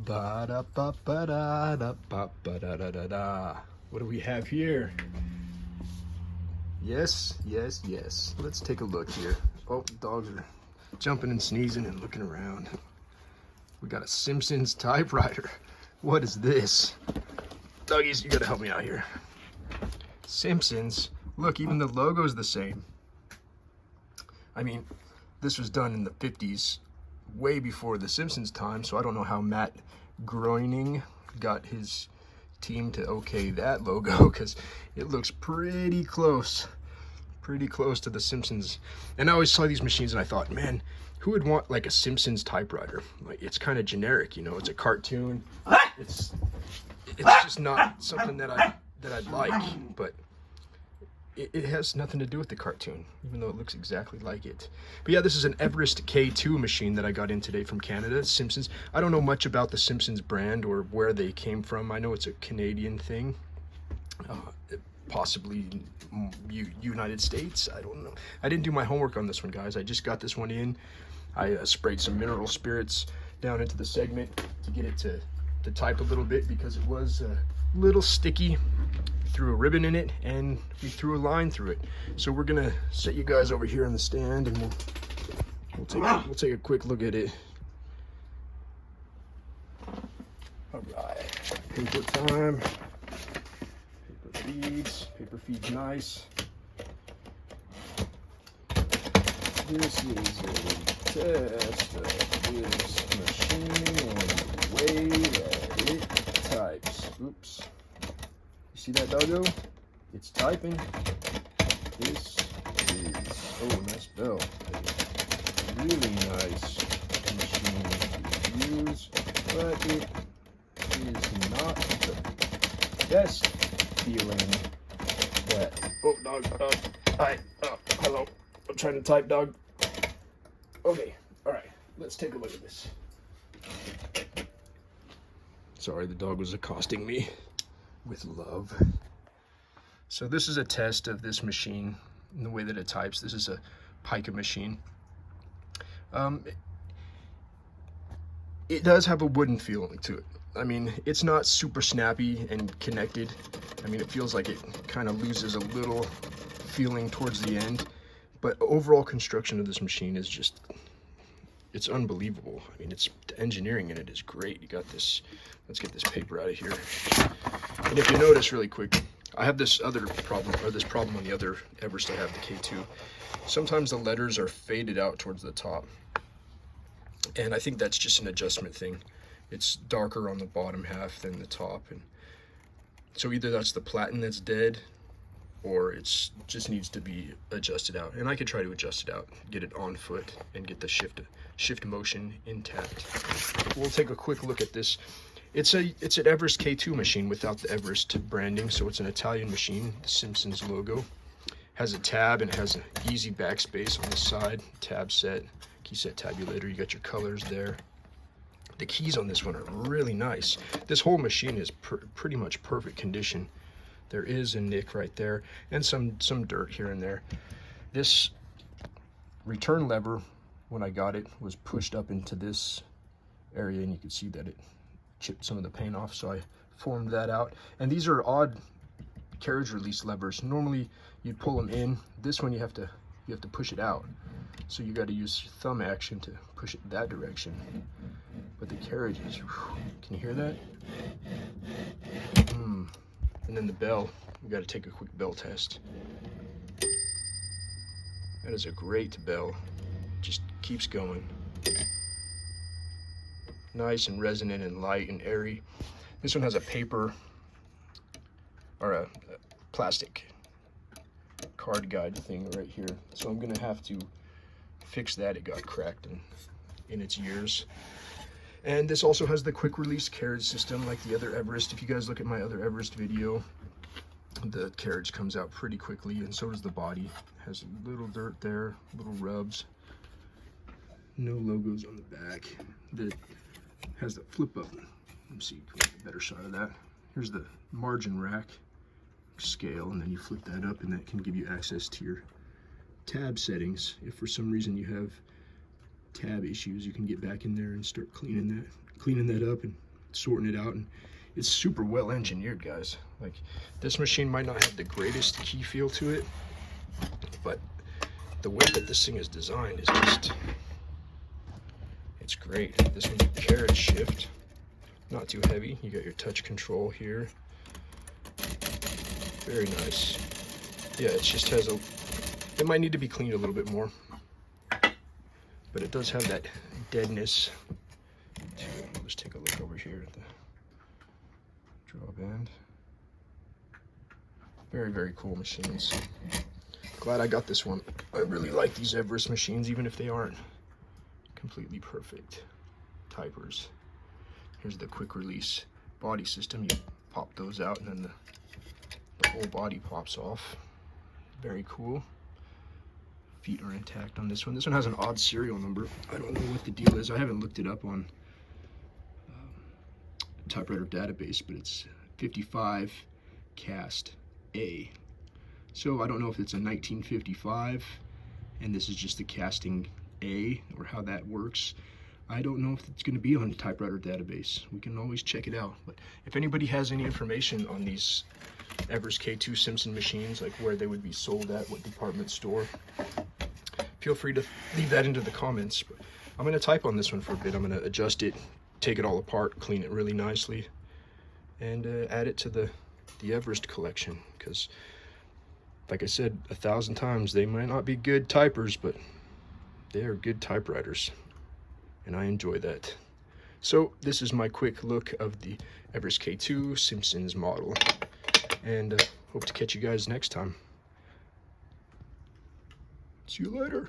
Ba-da-ba-ba-da-da-ba-ba-da-da-da-da. What do we have here? Yes. Let's take a look here. Oh, dogs are jumping and sneezing and looking around. We got a Simpsons typewriter. What is this? Doggies, you gotta help me out here. Simpsons. Look, even the logo's the same. I mean, this was done in the 50s, way before the Simpsons time, so I don't know how Matt Groening got his team to okay that logo, because it looks pretty close to the Simpsons. And I always saw these machines and I thought, man, who would want like a Simpsons typewriter? Like, it's kind of generic, you know, it's a cartoon. It's just not something that I'd like, but it has nothing to do with the cartoon, even though it looks exactly like it. But yeah, this is an Everest K2 machine that I got in today from Canada, Simpsons. I don't know much about the Simpsons brand or where they came from. I know it's a Canadian thing, possibly United States. I don't know. I didn't do my homework on this one, guys. I just got this one in. I sprayed some mineral spirits down into the segment to get it to type a little bit because it was a little sticky. Threw a ribbon in it and we threw a line through it. So we're gonna set you guys over here on the stand and we'll take a quick look at it. All right, paper time. Paper feeds nice. This is a test of this machine and the way that it types. Oops. See that, doggo? It's typing. This is, oh, nice bell. A really nice machine to use, but it is not the best feeling that, oh, dog, hi, hello, I'm trying to type, dog. Okay, all right, let's take a look at this. Sorry, the dog was accosting me with love. So this is a test of this machine and the way that it types. This is a Pica machine. It does have a wooden feeling to it. I mean, it's not super snappy and connected. I mean, it feels like it kind of loses a little feeling towards the end, but overall construction of this machine is just, it's unbelievable. I mean, the engineering in it is great. You got this, let's get this paper out of here. And if you notice really quick, I have this other problem, or this problem on the other Everest I have, the K2. Sometimes the letters are faded out towards the top. And I think that's just an adjustment thing. It's darker on the bottom half than the top. And so either that's the platen that's dead, or it's just needs to be adjusted out. And I could try to adjust it out, get it on foot, and get the shift motion intact. We'll take a quick look at this. It's an Everest K2 machine without the Everest branding, so it's an Italian machine. The Simpsons logo has a tab and it has an easy backspace on the side. Tab set, key set tabulator. You got your colors there. The keys on this one are really nice. This whole machine is pretty much perfect condition. There is a nick right there and some dirt here and there. This return lever, when I got it, was pushed up into this area, and you can see that it chipped some of the paint off, so I formed that out. And these are odd carriage release levers. Normally you'd pull them in. This one you have to push it out, so you got to use thumb action to push it that direction. But the carriage is, can you hear that? And then the bell, we got to take a quick bell test. That is a great bell, just keeps going. Nice and resonant and light and airy. This one has a paper or a plastic card guide thing right here, so I'm gonna have to fix that. It got cracked in its years. And this also has the quick release carriage system like the other Everest. If you guys look at my other Everest video, the carriage comes out pretty quickly, and so does the body. Has a little dirt there, little rubs. No logos on the back. That has the flip up. Let me see, can we get a better shot of that. Here's the margin rack scale, and then you flip that up, and that can give you access to your tab settings. If for some reason you have tab issues, you can get back in there and start cleaning that up and sorting it out, and it's super well engineered, guys. Like, this machine might not have the greatest key feel to it, but the way that this thing is designed is just, it's great. This one's a carriage shift, not too heavy. You got your touch control here. Very nice. Yeah, it just has a, it might need to be cleaned a little bit more, but it does have that deadness to it. Let's take a look over here at the drawband. Very, very cool machines. Glad I got this one. I really like these Everest machines, even if they aren't completely perfect typers. Here's the quick release body system. You pop those out and then the whole body pops off. Very cool. Feet are intact on this one. This one has an odd serial number. I don't know what the deal is. I haven't looked it up on Typewriter database, but it's 55 cast A. So I don't know if it's a 1955 and this is just the casting A, or how that works. I don't know if it's going to be on the Typewriter database. We can always check it out. But if anybody has any information on these Everest K2 Simpson machines, like where they would be sold at, what department store, feel free to leave that into the comments. But I'm going to type on this one for a bit. I'm going to adjust it, take it all apart, clean it really nicely, and add it to the Everest collection. Because, like I said 1,000 times, they might not be good typers, but they are good typewriters, and I enjoy that. So this is my quick look of the Everest K2 Simpsons model, and hope to catch you guys next time. See you later.